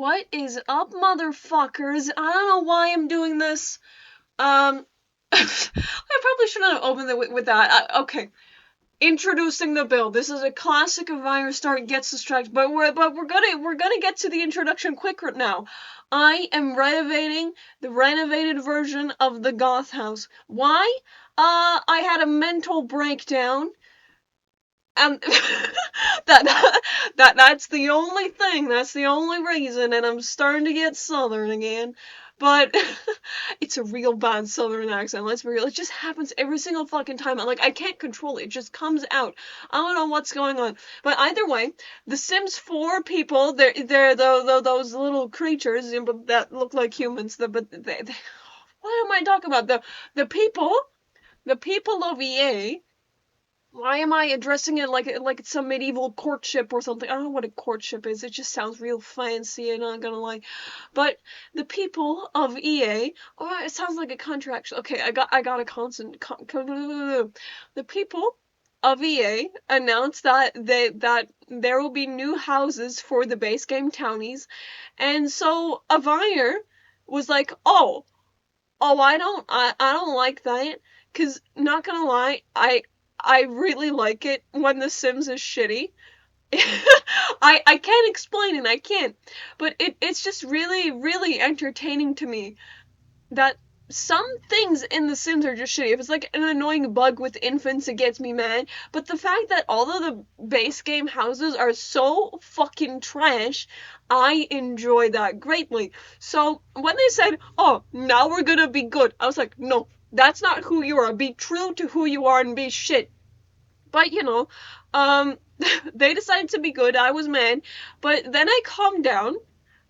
What is up, motherfuckers? I don't know why I'm doing this. I probably shouldn't have opened it with that. Okay. Introducing the build. This is a classic Avire start, gets distracted, but we're gonna get to the introduction quicker now. I am renovating the renovated version of the Goth house. Why? I had a mental breakdown, and that's the only thing. That's the only reason, and I'm starting to get southern again. But it's a real bad southern accent, let's be real. It just happens every single fucking time. I can't control it. It just comes out. I don't know what's going on. But either way, The Sims 4 people, they're those little creatures that look like humans. What am I talking about? The people of EA. Why am I addressing it like it's some medieval courtship or something? I don't know what a courtship is. It just sounds real fancy, I'm not gonna lie. But the people of EA, oh, it sounds like a contract. Okay, I got a constant. The people of EA announced that there will be new houses for the base game townies, and so Avire was like, I don't like that, 'cause not gonna lie, I really like it when The Sims is shitty. I can't explain it, I can't. But it's just really, really entertaining to me that some things in The Sims are just shitty. If it's like an annoying bug with infants, it gets me mad. But the fact that all of the base game houses are so fucking trash, I enjoy that greatly. So when they said, oh, now we're gonna be good, I was like, no, that's not who you are. Be true to who you are and be shit. But, they decided to be good. I was mad. But then I calmed down,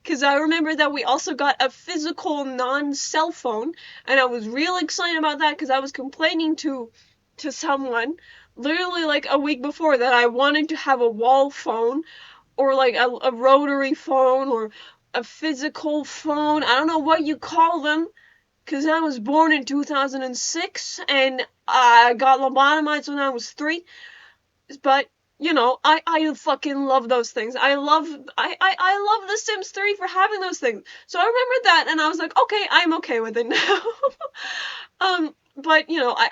because I remember that we also got a physical non-cell phone, and I was real excited about that, because I was complaining to someone literally like a week before that I wanted to have a wall phone, or like a rotary phone, or a physical phone. I don't know what you call them, because I was born in 2006, and I got lobotomized when I was 3. But I fucking love those things. I love The Sims 3 for having those things. So I remembered that, and I was like, okay, I'm okay with it now. But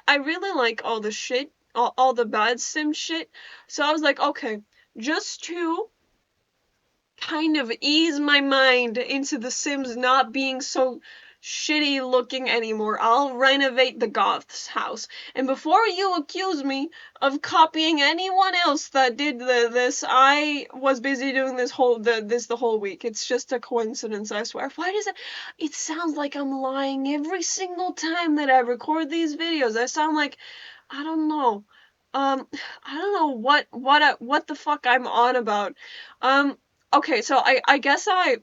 I really like all the shit, all the bad Sim shit. So I was like, okay, just to kind of ease my mind into The Sims not being so shitty looking anymore, I'll renovate the Goths house. And before you accuse me of copying anyone else that did this, I was busy doing this the whole week. It's just a coincidence, I swear. Why does it sounds like I'm lying every single time that I record these videos. I sound like, I don't know. I don't know what the fuck I'm on about. Okay, so I guess I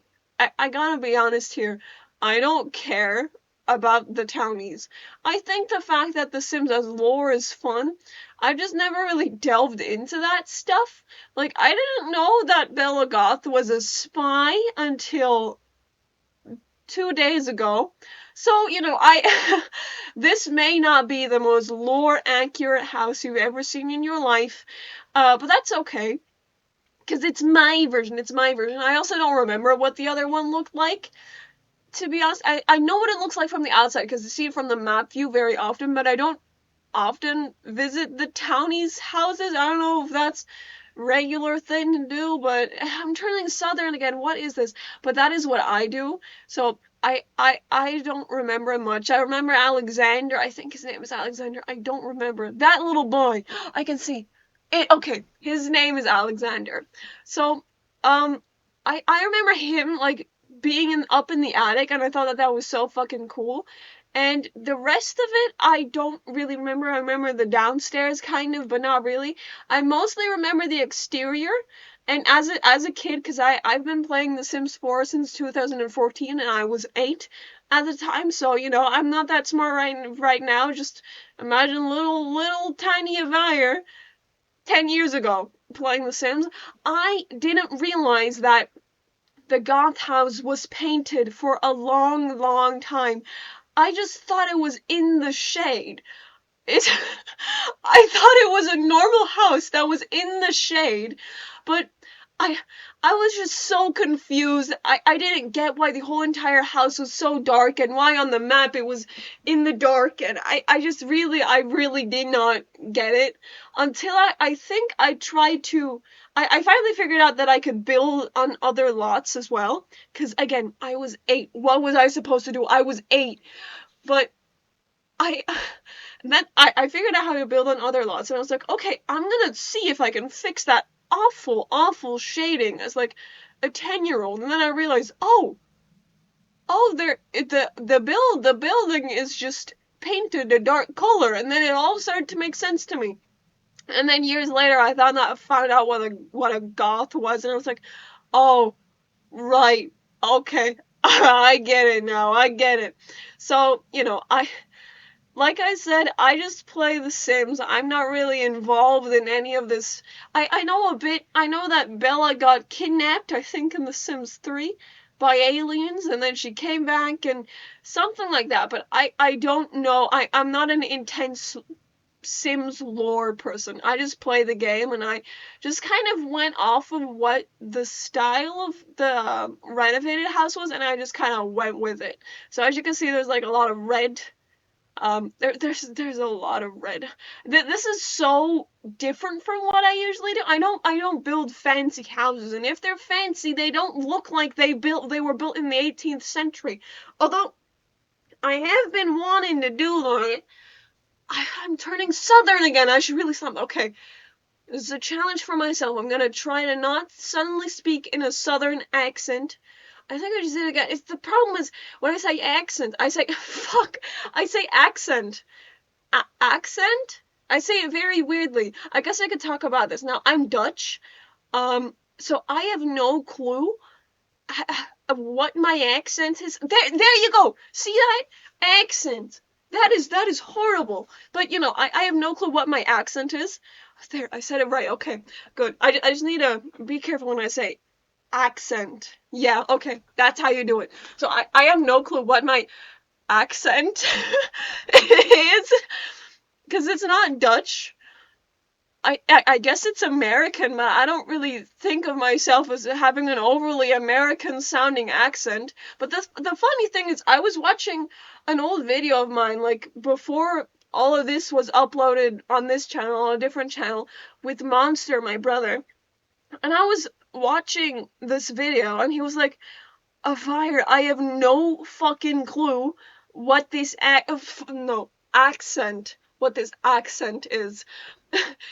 gotta be honest here. I don't care about the townies. I think the fact that The Sims as lore is fun. I've just never really delved into that stuff. Like, I didn't know that Bella Goth was a spy until 2 days ago. So, this may not be the most lore accurate house you've ever seen in your life, but that's okay. Because it's my version. I also don't remember what the other one looked like. To be honest, I know what it looks like from the outside, because I see it from the map view very often, but I don't often visit the townies' houses. I don't know if that's regular thing to do, but I'm turning southern again. What is this? But that is what I do. So I don't remember much. I remember Alexander. I think his name is Alexander. I don't remember. That little boy. I can see it. Okay, his name is Alexander. So, I remember him, like, being up in the attic, and I thought that was so fucking cool. And the rest of it, I don't really remember. I remember the downstairs, kind of, but not really. I mostly remember the exterior. And as a kid, because I've been playing The Sims 4 since 2014, and I was 8 at the time, so, I'm not that smart right now. Just imagine little tiny Avire 10 years ago playing The Sims. I didn't realize that the Goth house was painted for a long, long time. I just thought it was in the shade. I thought it was a normal house that was in the shade, but I I was just so confused. I didn't get why the whole entire house was so dark and why on the map it was in the dark, and I really did not get it until I think I tried to I finally figured out that I could build on other lots as well. Cause again, I was 8. What was I supposed to do? I was 8. But I I figured out how to build on other lots, and I was like, okay, I'm gonna see if I can fix that awful shading as like a 10-year-old. And then I realized, the building is just painted a dark color, and then it all started to make sense to me. And then years later, found out what a goth was, and I was like, oh, right, okay, I get it now, I get it. So, like I said, I just play The Sims. I'm not really involved in any of this. I know a bit. I know that Bella got kidnapped, I think, in The Sims 3 by aliens, and then she came back and something like that. But I don't know. I'm not an intense Sims lore person. I just play the game, and I just kind of went off of what the style of the renovated house was, and I just kind of went with it. So as you can see, there's like a lot of red, there's a lot of red. This is so different from what I usually do. I don't build fancy houses, and if they're fancy, they don't look like they were built in the 18th century. Although I have been wanting to do that. I'm turning southern again. I should really stop. Okay, this is a challenge for myself. I'm gonna try to not suddenly speak in a southern accent. I think I just did it again. The problem is when I say accent, I say fuck. I say accent. Accent? I say it very weirdly. I guess I could talk about this. Now, I'm Dutch, so I have no clue of what my accent is. There you go. See that? Accent. That is horrible. But, I have no clue what my accent is. There, I said it right. Okay, good. I just need to be careful when I say accent. Yeah, okay. That's how you do it. So I have no clue what my accent is. Because it's not Dutch. I guess it's American, but I don't really think of myself as having an overly American sounding accent. But the funny thing is, I was watching an old video of mine, like before all of this was uploaded on this channel, on a different channel, with Monster, my brother. And I was watching this video, and he was like, Avire, I have no fucking clue what this accent, what this accent is.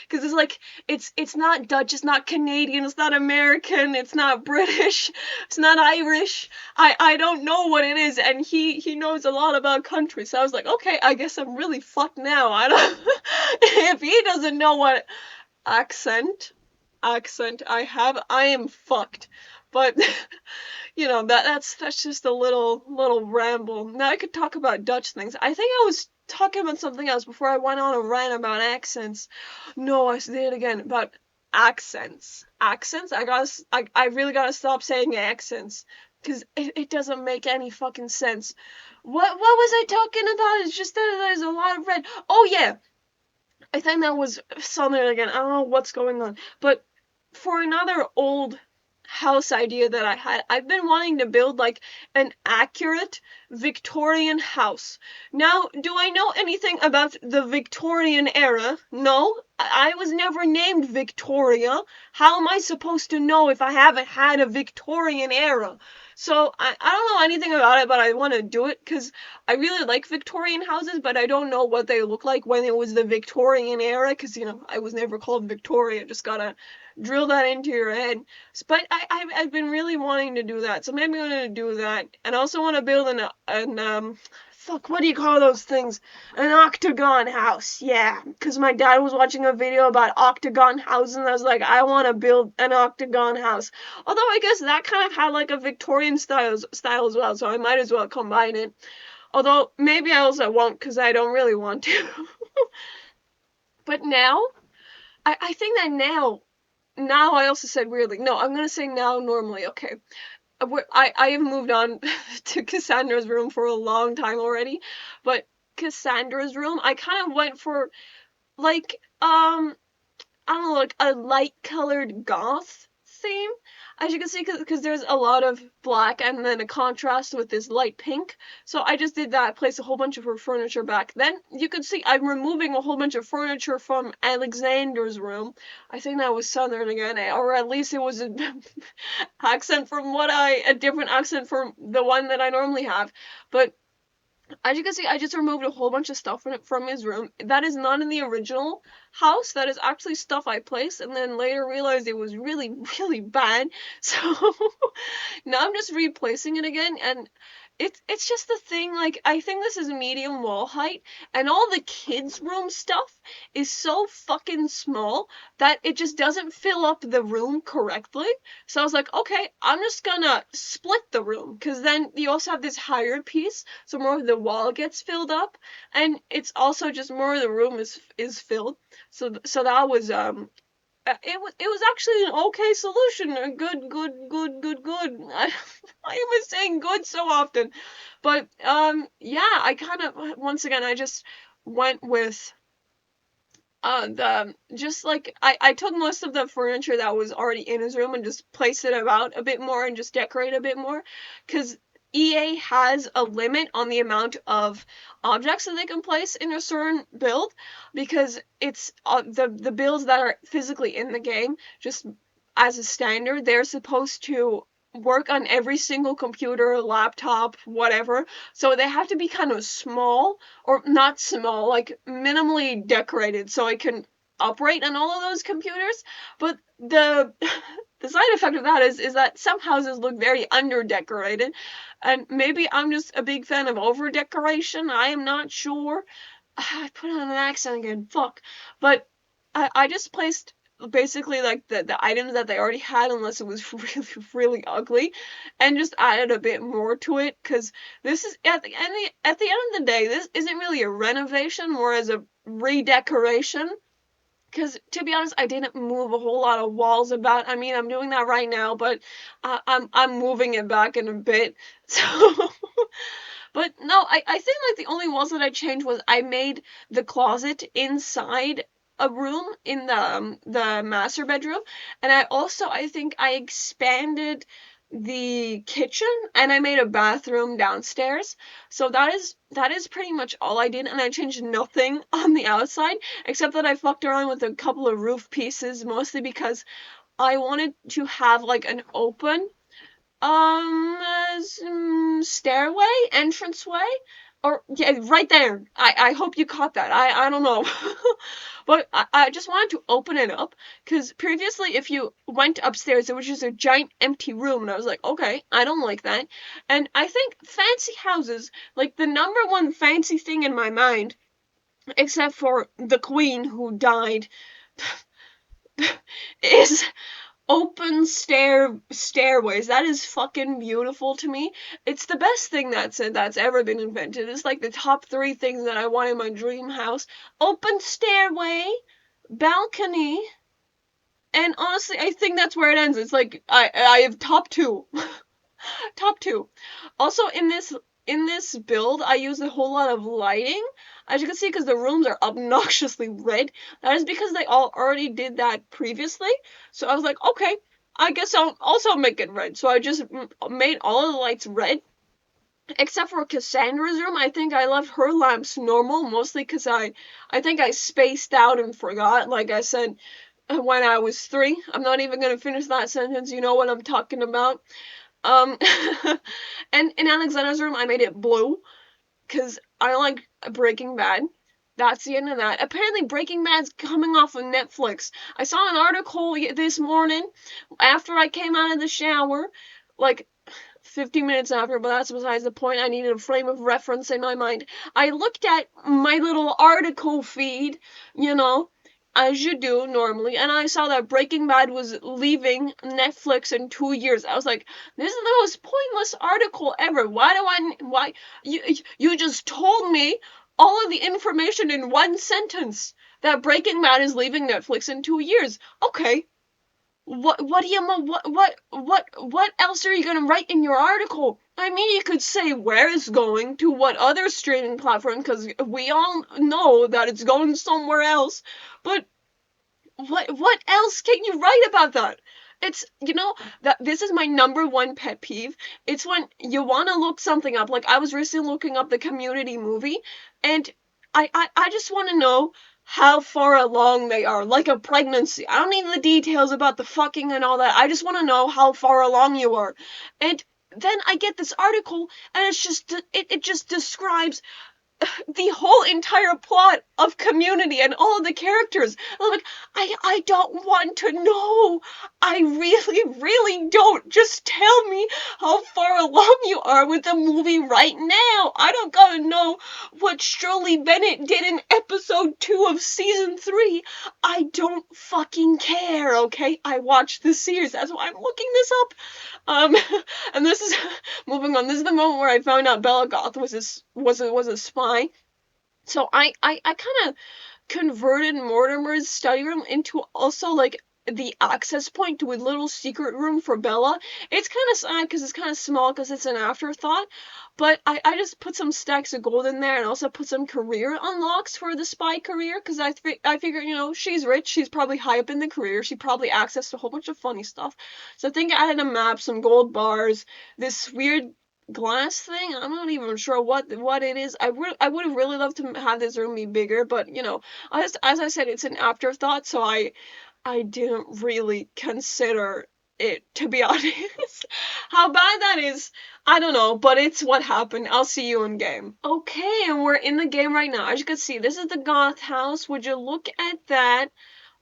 Because it's like, it's not Dutch, it's not Canadian, it's not American, it's not British, it's not Irish. I don't know what it is, and he knows a lot about countries. So I was like, okay, I guess I'm really fucked now. I don't if he doesn't know what accent I have, I am fucked. But that's just a little ramble. Now I could talk about Dutch things. I think I was talking about something else before I went on a rant about accents. No, I did it again about accents. Accents? I really gotta stop saying accents. Because it doesn't make any fucking sense. What was I talking about? It's just that there's a lot of red. Oh yeah, I think that was Southern again. I don't know what's going on. But for another old house idea that I had, I've been wanting to build like an accurate Victorian house. Now, do I know anything about the Victorian era? No. I was never named Victoria. How am I supposed to know if I haven't had a Victorian era? So I don't know anything about it, but I want to do it because I really like Victorian houses, but I don't know what they look like when it was the Victorian era because, I was never called Victoria. Just gotta drill that into your head. But I've been really wanting to do that, so maybe I'm gonna do that. And I also want to build what do you call those things? An octagon house, yeah. Because my dad was watching a video about octagon houses, and I was like, I want to build an octagon house. Although I guess that kind of had like a Victorian style as well, so I might as well combine it. Although maybe I also won't, because I don't really want to. But now, I think that now I also said weirdly. No, I'm gonna say now normally. Okay. I have moved on to Cassandra's room for a long time already, but Cassandra's room, I kind of went for like I don't know, like a light colored goth theme, as you can see, because there's a lot of black and then a contrast with this light pink. So I just did that, place a whole bunch of her furniture back. Then you can see I'm removing a whole bunch of furniture from Alexander's room. I think that was Southern again, or at least it was a a different accent from the one that I normally have. But as you can see, I just removed a whole bunch of stuff from his room. That is not in the original house. That is actually stuff I placed and then later realized it was really, really bad. So now I'm just replacing it again, and it's just the thing, like, I think this is medium wall height, and all the kids' room stuff is so fucking small that it just doesn't fill up the room correctly. So I was like, okay, I'm just gonna split the room, because then you also have this higher piece, so more of the wall gets filled up, and it's also just more of the room is filled. So that was it was actually an okay solution. A good. I was saying good so often, but yeah, I kind of once again I just went with the just like I took most of the furniture that was already in his room and just placed it about a bit more and just decorate a bit more, because EA has a limit on the amount of objects that they can place in a certain build, because it's the builds that are physically in the game, just as a standard, they're supposed to work on every single computer, laptop, whatever. So they have to be kind of small, or not small, like minimally decorated, so it can operate on all of those computers. But the the side effect of that is that some houses look very under decorated, and maybe I'm just a big fan of over decoration. I am not sure. I put on an accent again. Fuck. But I just placed basically like the items that they already had, unless it was really, really ugly, and just added a bit more to it, because this is at the end of the day, this isn't really a renovation, more as a redecoration. Because to be honest, I didn't move a whole lot of walls about. I mean, I'm doing that right now, but I'm moving it back in a bit. So, but no, I think like the only walls that I changed was I made the closet inside a room in the master bedroom, and I think I expanded the kitchen and I made a bathroom downstairs. So that is pretty much all I did, and I changed nothing on the outside except that I fucked around with a couple of roof pieces, mostly because I wanted to have like an open stairway, entranceway, or yeah, right there. I hope you caught that. I don't know. But I just wanted to open it up, because previously if you went upstairs it was just a giant empty room, and I was like, okay, I don't like that. And I think fancy houses, like the number one fancy thing in my mind, except for the queen who died, is open stairways. That is fucking beautiful to me. It's the best thing that's ever been invented. It's like the top 3 things that I want in my dream house. Open stairway, balcony, and honestly, I think that's where it ends. It's like I have top 2. Top 2. Also, in this build, I use a whole lot of lighting, as you can see, because the rooms are obnoxiously red. That is because they all already did that previously. So I was like, okay, I guess I'll also make it red. So I just made all of the lights red, except for Cassandra's room. I think I left her lamps normal, mostly because I think I spaced out and forgot, like I said, when I was 3. I'm not even going to finish that sentence. You know what I'm talking about. Um, and in Alexander's room, I made it blue, because I like Breaking Bad. That's the end of that. Apparently, Breaking Bad's coming off of Netflix. I saw an article this morning after I came out of the shower, like 50 minutes after, but that's besides the point. I needed a frame of reference in my mind. I looked at my little article feed, you know, as you do normally, and I saw that Breaking Bad was leaving Netflix in 2 years. I was like, this is the most pointless article ever. Why you just told me all of the information in one sentence, that Breaking Bad is leaving Netflix in 2 years. Okay. What do you what else are you gonna write in your article? I mean, you could say where it's going, to what other streaming platform, because we all know that it's going somewhere else. But what else can you write about that? It's, that this is my number one pet peeve. It's when you want to look something up. Like, I was recently looking up the Community movie, and I just want to know how far along they are. Like a pregnancy. I don't need the details about the fucking and all that. I just want to know how far along you are. And then I get this article, and it just describes the whole entire plot of Community and all of the characters. I'm like, I don't want to know. I really, really don't. Just tell me how far along you are with the movie right now. I don't gotta know what Shirley Bennett did in episode 2 of season 3. I don't fucking care, okay? I watched the series. That's why I'm looking this up. Um, and this is moving on. This is the moment where I found out Bella Goth was a spy. So I kind of converted Mortimer's study room into also like the access point to a little secret room for Bella. It's kind of sad because it's kind of small because it's an afterthought, but I just put some stacks of gold in there and also put some career unlocks for the spy career because I figure, she's rich, she's probably high up in the career, she probably accessed a whole bunch of funny stuff. So I think I added a map, some gold bars, this weird glass thing. I'm not even sure what it is. I would have really loved to have this room be bigger, but as I said, it's an afterthought, so I didn't really consider it, to be honest. How bad that is, I don't know, but it's what happened. I'll see you in game. Okay, and we're in the game right now. As you can see, this is the Goth house. Would you look at that?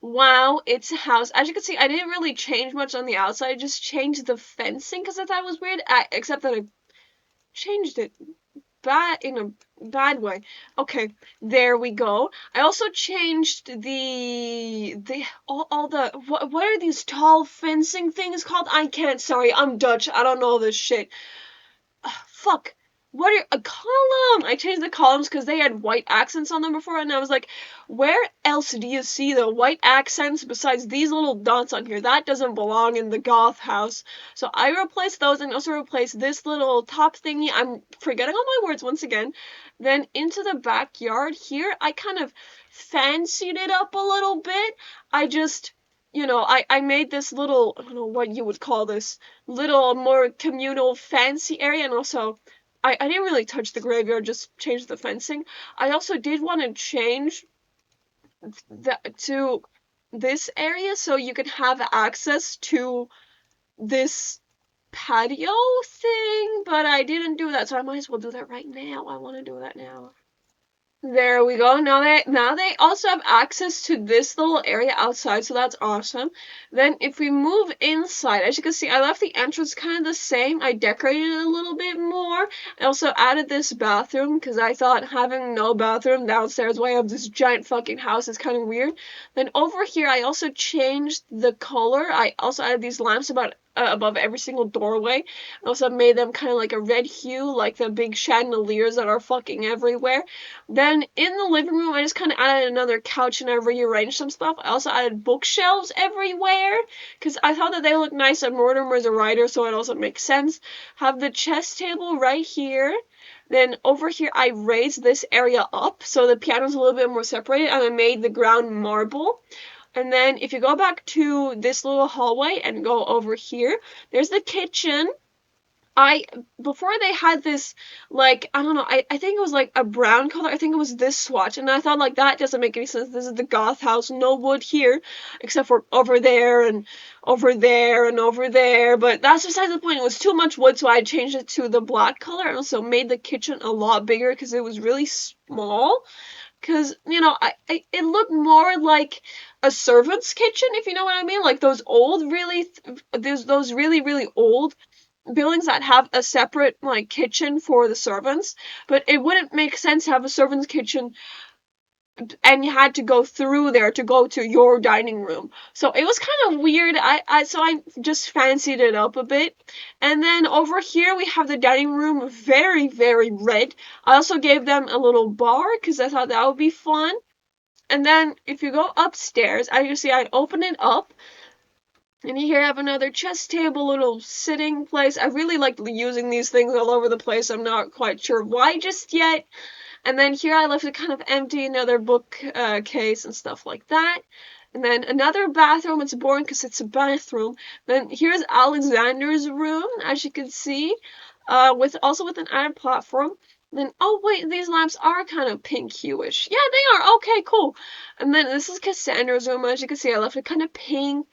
Wow, it's a house. As you can see, I didn't really change much on the outside. I just changed the fencing because I thought it was weird. Except that I changed it in a bad way. Okay, there we go. I also changed the all the what are these tall fencing things called? I can't. Sorry, I'm Dutch. I don't know this shit. Fuck. What are a column? I changed the columns because they had white accents on them before, and I was like, where else do you see the white accents besides these little dots on here? That doesn't belong in the Goth house. So I replaced those and also replaced this little top thingy. I'm forgetting all my words once again. Then into the backyard here, I kind of fancied it up a little bit. I just I made this little, I don't know what you would call this, little more communal fancy area, and also I didn't really touch the graveyard, just changed the fencing. I also did want to change to this area so you could have access to this patio thing, but I didn't do that, so I might as well do that right now. I want to do that now. There we go. Now they also have access to this little area outside, so that's awesome. Then if we move inside, as you can see, I left the entrance kind of the same. I decorated it a little bit more. I also added this bathroom because I thought having no bathroom downstairs while I have this giant fucking house is kind of weird. Then over here, I also changed the color. I also added these lamps above every single doorway. I also made them kind of like a red hue, like the big chandeliers that are fucking everywhere. Then in the living room, I just kind of added another couch and I rearranged some stuff. I also added bookshelves everywhere because I thought that they looked nice and Mortimer's a writer, so it also makes sense. Have the chess table right here. Then over here, I raised this area up so the piano's a little bit more separated, and I made the ground marble. And then if you go back to this little hallway and go over here, there's the kitchen. Before they had this, like, I don't know, I think it was like a brown color. I think it was this swatch. And I thought, like, that doesn't make any sense. This is the Goth house. No wood here, except for over there and over there and over there. But that's besides the point. It was too much wood, so I changed it to the black color and also made the kitchen a lot bigger because it was really small. Because, it looked more like a servant's kitchen, if you know what I mean. Like those old, there's those really, really old buildings that have a separate, like, kitchen for the servants. But it wouldn't make sense to have a servant's kitchen and you had to go through there to go to your dining room. So it was kind of weird. So I just fancied it up a bit. And then over here we have the dining room, very, very red. I also gave them a little bar because I thought that would be fun. And then if you go upstairs, as you see, I open it up. And here I have another chess table, little sitting place. I really like using these things all over the place. I'm not quite sure why just yet. And then here I left it kind of empty, another book case and stuff like that. And then another bathroom. It's boring because it's a bathroom. Then here's Alexander's room, as you can see, with an added platform. Then, oh wait, these lamps are kind of pink hueish. Yeah, they are. Okay, cool. And then this is Cassandra's room. As you can see, I left it kind of pink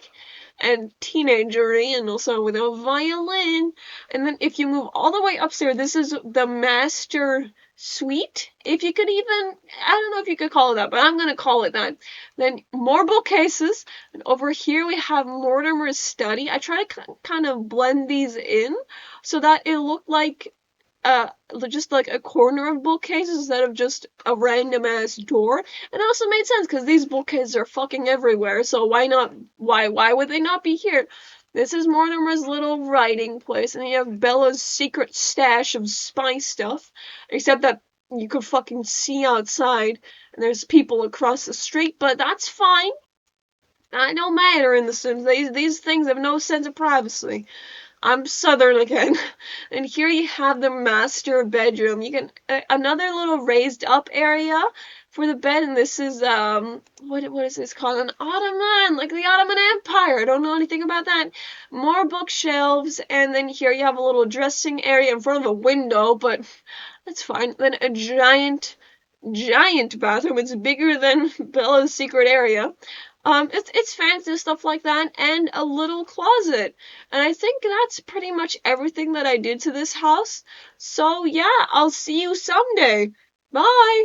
and teenagery, and also with a violin. And then if you move all the way upstairs, this is the master suite. If you could even, I don't know if you could call it that, but I'm gonna call it that. Then more bookcases, and over here we have Mortimer's study. I try to kind of blend these in so that it looked like just like a corner of bookcases instead of just a random ass door. And it also made sense because these bookcases are fucking everywhere, so why would they not be here? This is Mortimer's little writing place, and you have Bella's secret stash of spy stuff, except that you could fucking see outside, and there's people across the street, but that's fine. That don't matter in The Sims. These things have no sense of privacy. I'm Southern again. And here you have the master bedroom. You can another little raised up area for the bed, and this is what is this called? An ottoman, like the Ottoman Empire. I don't know anything about that. More bookshelves, and then here you have a little dressing area in front of a window, but that's fine. Then a giant bathroom. It's bigger than Bella's secret area. It's fancy stuff like that, and a little closet. And I think that's pretty much everything that I did to this house. So yeah, I'll see you someday. Bye!